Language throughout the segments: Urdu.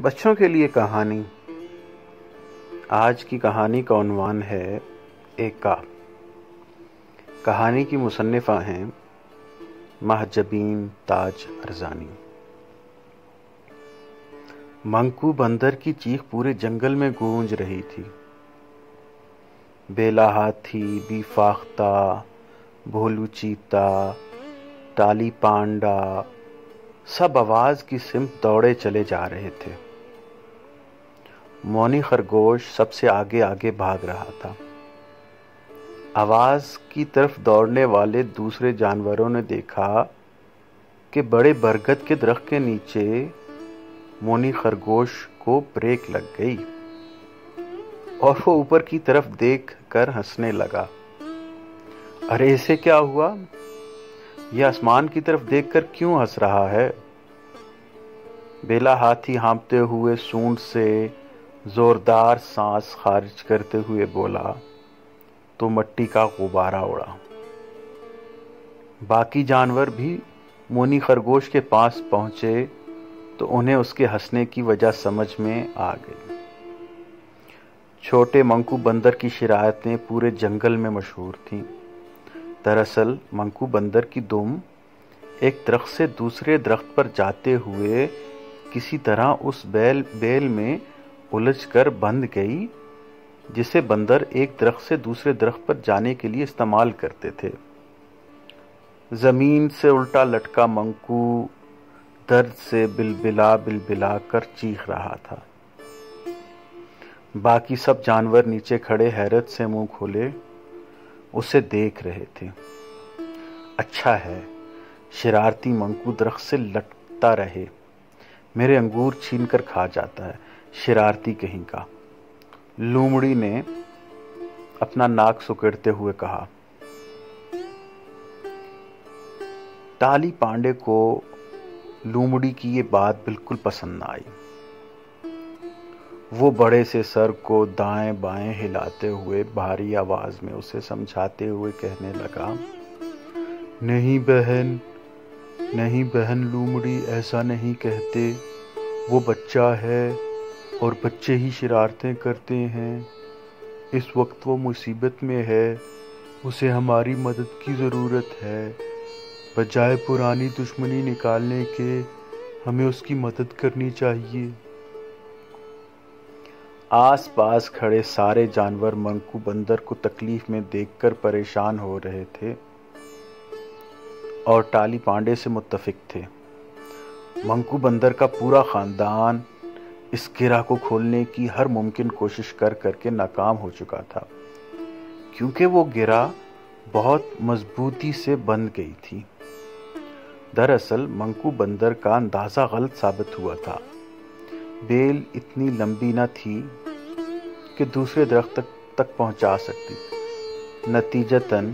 بچوں کے لیے کہانی۔ آج کی کہانی کا عنوان ہے ایکا۔ کہانی کی مصنفہ ہیں محجبین تاج ارزانی۔ منکو بندر کی چیخ پورے جنگل میں گونج رہی تھی۔ بیلا ہاتھی، بی فاختہ، بھولو چیتا، ٹالی پانڈا سب آواز کی سمت دوڑے چلے جا رہے تھے۔ مونی خرگوش سب سے آگے آگے بھاگ رہا تھا۔ آواز کی طرف دوڑنے والے دوسرے جانوروں نے دیکھا کہ بڑے برگد کے درخت کے نیچے مونی خرگوش کو بریک لگ گئی اور وہ اوپر کی طرف دیکھ کر ہنسنے لگا۔ ارے اسے کیا ہوا؟ یہ آسمان کی طرف دیکھ کر کیوں ہنس رہا ہے؟ بیلا ہاتھی ہانپتے ہوئے سونڈ سے زوردار سانس خارج کرتے ہوئے بولا تو مٹی کا غبارہ اڑا۔ باقی جانور بھی مونی خرگوش کے پاس پہنچے تو انہیں اس کے ہنسنے کی وجہ سمجھ میں آ گئی۔ چھوٹے منکو بندر کی شرارتیں پورے جنگل میں مشہور تھیں۔ دراصل منکو بندر کی دم ایک درخت سے دوسرے درخت پر جاتے ہوئے کسی طرح اس بیل میں الجھ کر بندھ گئی جسے بندر ایک درخت سے دوسرے درخت پر جانے کے لیے استعمال کرتے تھے۔ زمین سے الٹا لٹکا منکو درد سے بلبلا کر چیخ رہا تھا۔ باقی سب جانور نیچے کھڑے حیرت سے منہ کھولے اسے دیکھ رہے تھے۔ اچھا ہے شرارتی منکو درخت سے لٹکتا رہے، میرے انگور چھین کر کھا جاتا ہے، شرارتی کہیں کا، لومڑی نے اپنا ناک سکڑتے ہوئے کہا۔ ٹالی پانڈے کو لومڑی کی یہ بات بالکل پسند نہ آئی۔ وہ بڑے سے سر کو دائیں بائیں ہلاتے ہوئے بھاری آواز میں اسے سمجھاتے ہوئے کہنے لگا، نہیں بہن لومڑی، ایسا نہیں کہتے، وہ بچہ ہے اور بچے ہی شرارتیں کرتے ہیں۔ اس وقت وہ مصیبت میں ہے، اسے ہماری مدد کی ضرورت ہے۔ بجائے پرانی دشمنی نکالنے کے ہمیں اس کی مدد کرنی چاہیے۔ آس پاس کھڑے سارے جانور منکو بندر کو تکلیف میں دیکھ کر پریشان ہو رہے تھے اور ٹالی پانڈے سے متفق تھے۔ منکو بندر کا پورا خاندان اس گرہ کو کھولنے کی ہر ممکن کوشش کر کے ناکام ہو چکا تھا، کیونکہ وہ گرہ بہت مضبوطی سے بند گئی تھی۔ دراصل منکو بندر کا اندازہ غلط ثابت ہوا تھا۔ بیل اتنی لمبی نہ تھی کہ دوسرے درخت تک پہنچا سکتی، نتیجتاً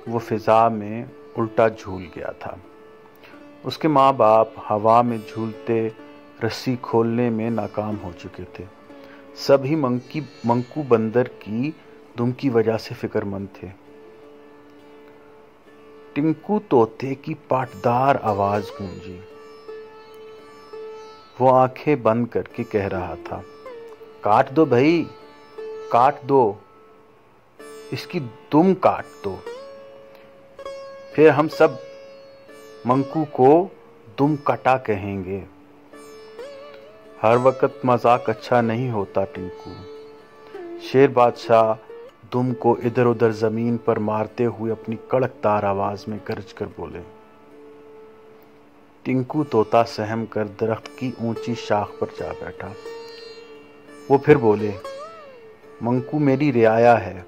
وہ فضا میں الٹا جھول گیا تھا۔ اس کے ماں باپ ہوا میں جھولتے رسی کھولنے میں ناکام ہو چکے تھے۔ سبھی منکو بندر کی دم کی وجہ سے فکر مند تھے۔ ٹنکو طوطے کی پاٹدار آواز گونجی۔ وہ آنکھیں بند کر کے کہہ رہا تھا، کاٹ دو بھائی، کاٹ دو، اس کی دم کاٹ دو، پھر ہم سب منکو کو دم کٹا کہیں گے۔ ہر وقت مذاق اچھا نہیں ہوتا ٹنکو۔ شیر بادشاہ دم کو ادھر ادھر زمین پر مارتے ہوئے اپنی کڑکدار آواز میں گرج کر بولے۔ ٹنکو طوطا سہم کر درخت کی اونچی شاخ پر جا بیٹھا۔ وہ پھر بولے، منکو میری رعایا ہے،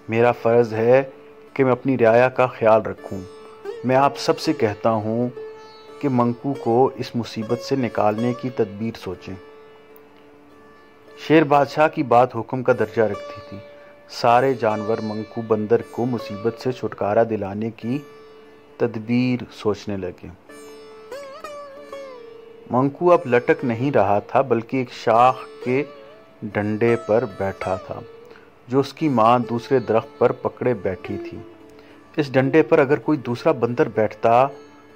میرا فرض ہے کہ میں اپنی رعایا کا خیال رکھوں۔ میں آپ سب سے کہتا ہوں کہ منکو کو اس مصیبت سے نکالنے کی تدبیر سوچیں۔ شیر بادشاہ کی بات حکم کا درجہ رکھتی تھی۔ سارے جانور منکو بندر کو مصیبت سے چھٹکارا دلانے کی تدبیر سوچنے لگے۔ منکو اب لٹک نہیں رہا تھا بلکہ ایک شاخ کے ڈنڈے پر بیٹھا تھا جو اس کی ماں دوسرے درخت پر پکڑے بیٹھی تھی۔ اس ڈنڈے پر اگر کوئی دوسرا بندر بیٹھتا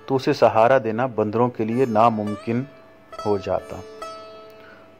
تو اسے سہارا دینا بندروں کے لیے ناممکن ہو جاتا۔